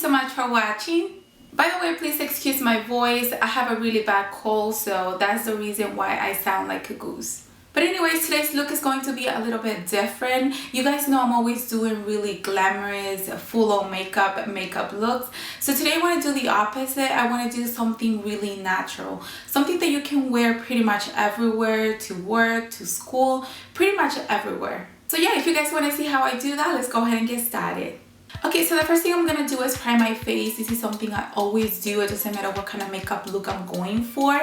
so much for watching. By the way, please excuse my voice. I have a really bad cold, so that's the reason why I sound like a goose. But anyways, today's look is going to be a little bit different. You guys know I'm always doing really glamorous, full-on makeup looks. So today I want to do the opposite. I want to do something really natural. Something that you can wear pretty much everywhere, to work, to school, pretty much everywhere. So yeah, if you guys want to see how I do that, let's go ahead and get started. Okay, so the first thing I'm gonna do is prime my face. This is something I always do. It doesn't matter what kind of makeup look I'm going for.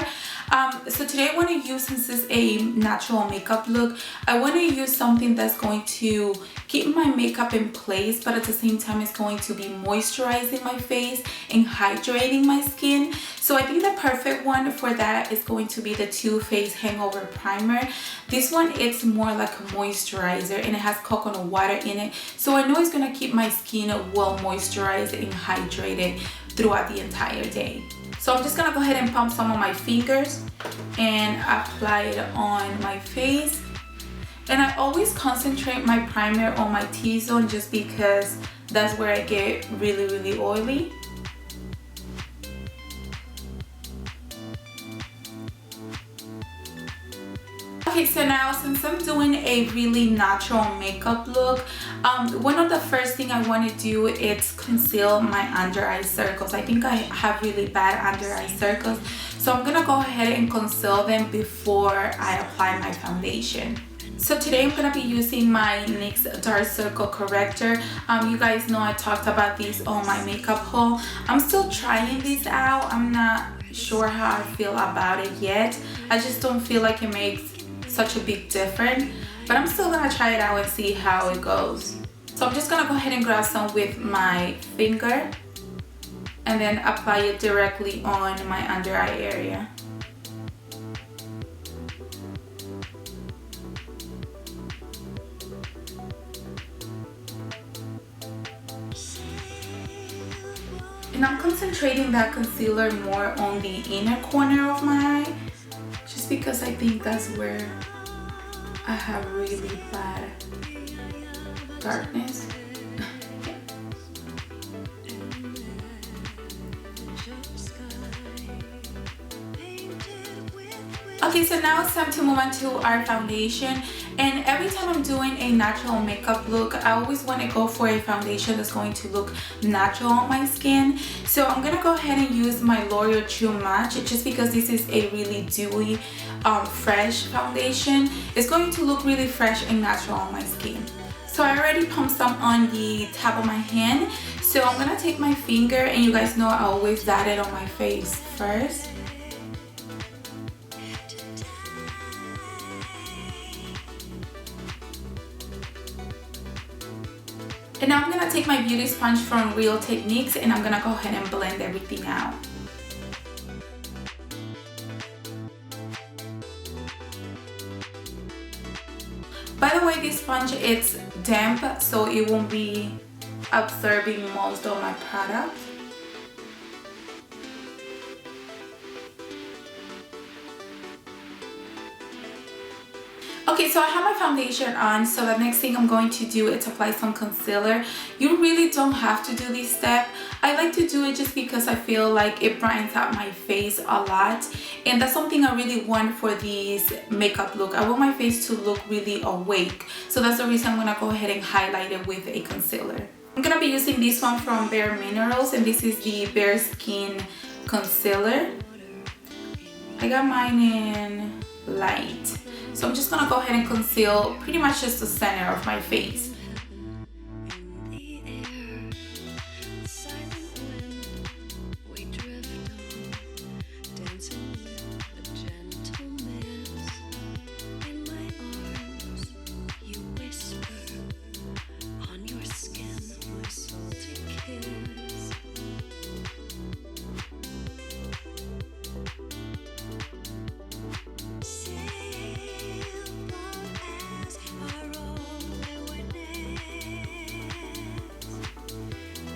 So today I want to use, since it's a natural makeup look, I want to use something that's going to keep my makeup in place, but at the same time it's going to be moisturizing my face and hydrating my skin. So I think the perfect one for that is going to be the Faced Hangover Primer. This one, it's more like a moisturizer and it has coconut water in it. So I know it's going to keep my skin well moisturized and hydrated throughout the entire day. So I'm just going to go ahead and pump some on my fingers and apply it on my face. And I always concentrate my primer on my T-zone just because that's where I get really oily. Okay, so now since I'm doing a really natural makeup look, one of the first thing I want to do is conceal my under eye circles. I think I have really bad under eye circles, so I'm gonna go ahead and conceal them before I apply my foundation. So today I'm gonna be using my NYX Dark Circle Corrector. You guys know I talked about these on my makeup haul. I'm still trying these out. I'm not sure how I feel about it yet. I just don't feel like it makes such a big difference, but I'm still gonna try it out and see how it goes. So I'm just gonna go ahead and grab some with my finger and then apply it directly on my under eye area. And I'm concentrating that concealer more on the inner corner of my eye, just because I think that's where I have really bad darkness. Okay, so now it's time to move on to our foundation. And every time I'm doing a natural makeup look, I always want to go for a foundation that's going to look natural on my skin. So I'm going to go ahead and use my L'Oreal True Match, just because this is a really dewy, fresh foundation. It's going to look really fresh and natural on my skin. So I already pumped some on the top of my hand. So I'm going to take my finger, and you guys know I always dab it on my face first. And now I'm going to take my beauty sponge from Real Techniques and I'm going to go ahead and blend everything out. By the way, this sponge is damp, so it won't be absorbing most of my product. Okay, so I have my foundation on, so the next thing I'm going to do is apply some concealer. You really don't have to do this step. I like to do it just because I feel like it brightens out my face a lot, and that's something I really want for these makeup look. I want my face to look really awake, so that's the reason I'm going to go ahead and highlight it with a concealer. I'm going to be using this one from BareMinerals, and this is the Bareskin concealer. I got mine in light. So I'm just gonna go ahead and conceal pretty much just the center of my face.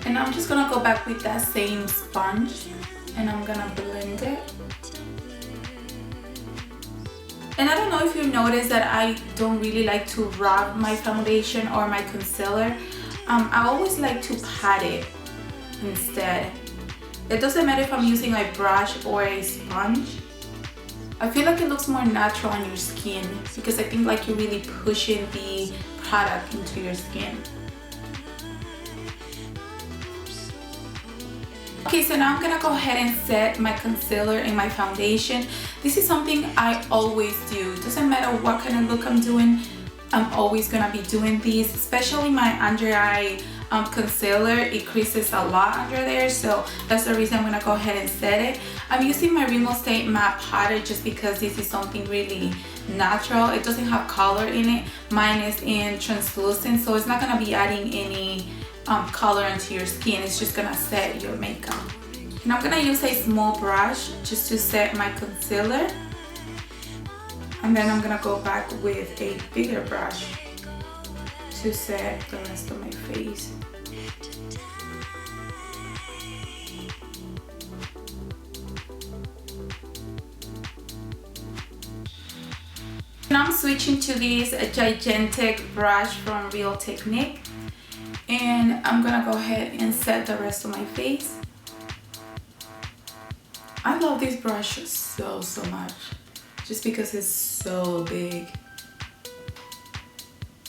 And I'm just gonna go back with that same sponge and I'm gonna blend it. And I don't know if you noticed that I don't really like to rub my foundation or my concealer. I always like to pat it instead. It doesn't matter if I'm using a brush or a sponge. I feel like it looks more natural on your skin because I think like you're really pushing the product into your skin. Okay, so now I'm gonna go ahead and set my concealer and my foundation. This is something I always do. It doesn't matter what kind of look I'm doing, I'm always gonna be doing these, especially my under eye concealer. It creases a lot under there, so that's the reason I'm gonna go ahead and set it. I'm using my Rimmell Stay Matte Powder just because this is something really natural. It doesn't have color in it. Mine is in translucent, so it's not gonna be adding any color into your skin. It's just gonna set your makeup. And I'm gonna use a small brush just to set my concealer, and then I'm gonna go back with a bigger brush to set the rest of my face. And I'm switching to this gigantic brush from Real Technique, and I'm gonna go ahead and set the rest of my face. I love this brush so much just because it's so big.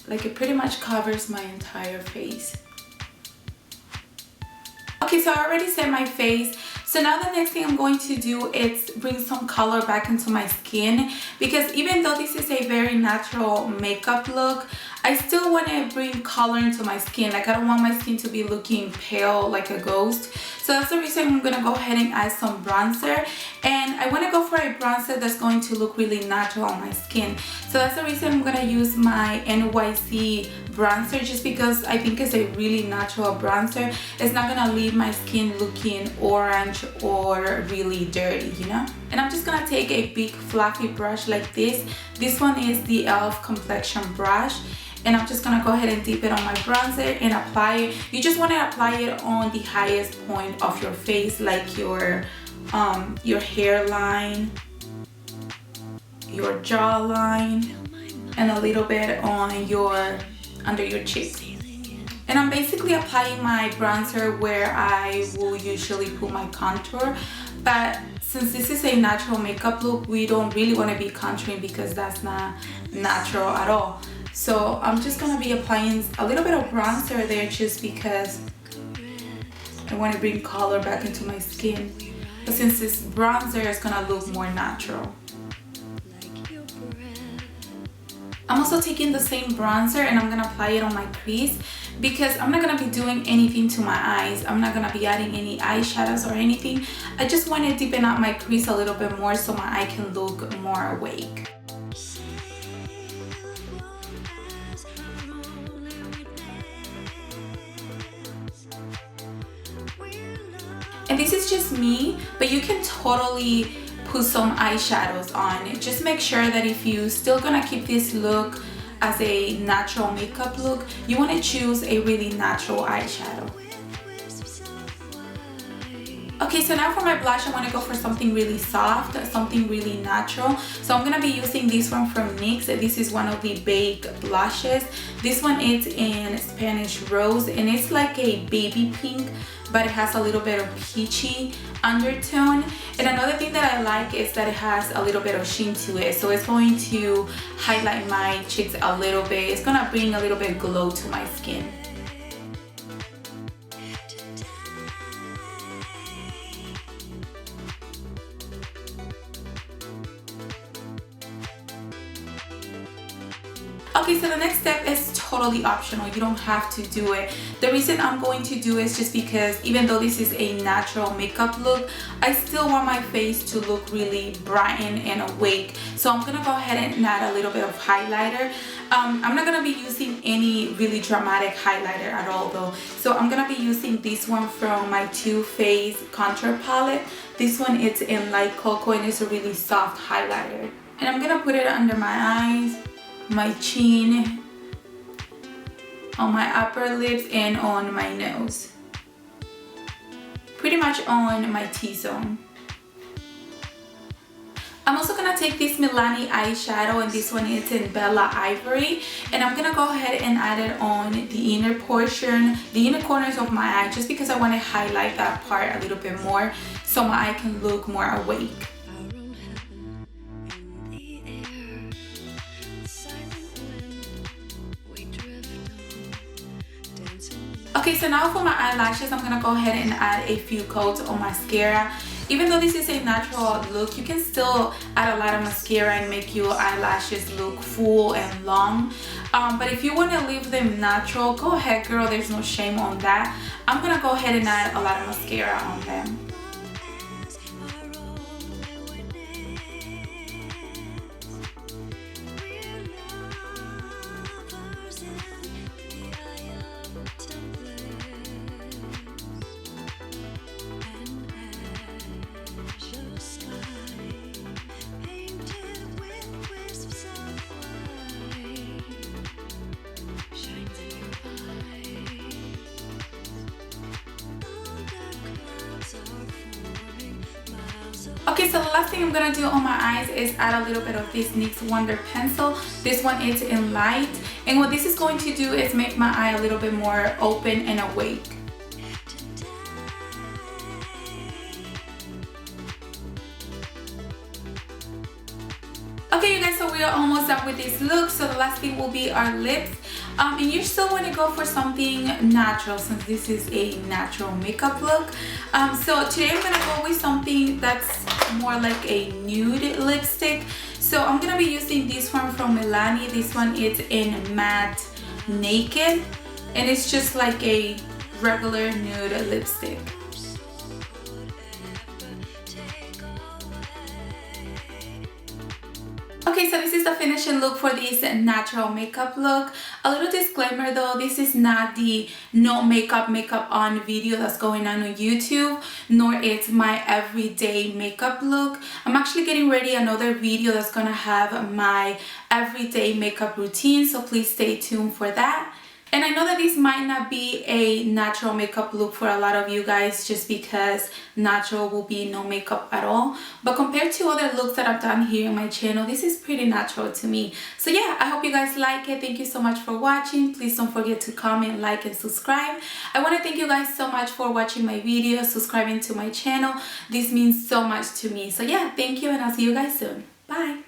Like it pretty much covers my entire face. Okay, so I already set my face. So now the next thing I'm going to do is bring some color back into my skin, because even though this is a very natural makeup look, I still want to bring color into my skin. Like I don't want my skin to be looking pale like a ghost. So that's the reason I'm going to go ahead and add some bronzer. And I want to go for a bronzer that's going to look really natural on my skin. So that's the reason I'm going to use my NYC Bronzer, just because I think it's a really natural bronzer. It's not going to leave my skin looking orange or really dirty, you know? And I'm just going to take a big fluffy brush like this. This one is the e.l.f. complexion brush. And I'm just gonna go ahead and dip it on my bronzer and apply it. You just want to apply it on the highest point of your face, like your hairline, your jawline, and a little bit on your under your cheeks. And I'm basically applying my bronzer where I will usually put my contour, but since this is a natural makeup look, we don't really want to be contouring because that's not natural at all. So I'm just gonna be applying a little bit of bronzer there just because I want to bring color back into my skin. But since this bronzer is gonna look more natural. I'm also taking the same bronzer and I'm gonna apply it on my crease, because I'm not gonna be doing anything to my eyes. I'm not gonna be adding any eyeshadows or anything. I just want to deepen out my crease a little bit more so my eye can look more awake. And this is just me, but you can totally put some eyeshadows on. Just make sure that if you still gonna keep this look as a natural makeup look, you want to choose a really natural eyeshadow. Okay, so now for my blush, I want to go for something really soft, something really natural. So I'm going to be using this one from NYX. This is one of the Beige blushes. This one is in Spanish Rose, and it's like a baby pink, but it has a little bit of peachy undertone. And another thing that I like is that it has a little bit of sheen to it. So it's going to highlight my cheeks a little bit. It's going to bring a little bit of glow to my skin. Okay, so the next step is totally optional. You don't have to do it. The reason I'm going to do it is just because even though this is a natural makeup look, I still want my face to look really brightened and awake. So I'm gonna go ahead and add a little bit of highlighter. I'm not gonna be using any really dramatic highlighter at all though. So I'm gonna be using this one from my Too Faced contour palette. This one is in Light Cocoa and it's a really soft highlighter. And I'm gonna put it under my eyes, my chin, on my upper lips, and on my nose. Pretty much on my T-zone. I'm also gonna take this Milani eyeshadow, and this one is in Bella Ivory, and I'm gonna go ahead and add it on the inner portion, the inner corners of my eye, just because I want to highlight that part a little bit more so my eye can look more awake. Okay, so now for my eyelashes, I'm gonna go ahead and add a few coats of mascara. Even though this is a natural look, you can still add a lot of mascara and make your eyelashes look full and long. But if you want to leave them natural, go ahead, girl. There's no shame on that. I'm gonna go ahead and add a lot of mascara on them. Okay, so the last thing I'm gonna do on my eyes is add a little bit of this NYX Wonder pencil. This one is in light, and what this is going to do is make my eye a little bit more open and awake. Okay, you guys, so we are almost done with this look. So the last thing will be our lips. And you still want to go for something natural, since this is a natural makeup look. So today I'm going to go with something that's more like a nude lipstick. So I'm going to be using this one from Milani. This one is in Matte Naked, and it's just like a regular nude lipstick. Okay, so this is the finishing look for this natural makeup look. A little disclaimer though, this is not the no makeup on video that's going on YouTube, nor it's my everyday makeup look. I'm actually getting ready another video that's gonna have my everyday makeup routine, so please stay tuned for that. And I know that this might not be a natural makeup look for a lot of you guys, just because natural will be no makeup at all. But compared to other looks that I've done here on my channel, this is pretty natural to me. So yeah, I hope you guys like it. Thank you so much for watching. Please don't forget to comment, like, and subscribe. I want to thank you guys so much for watching my videos, subscribing to my channel. This means so much to me. So yeah, thank you, and I'll see you guys soon. Bye.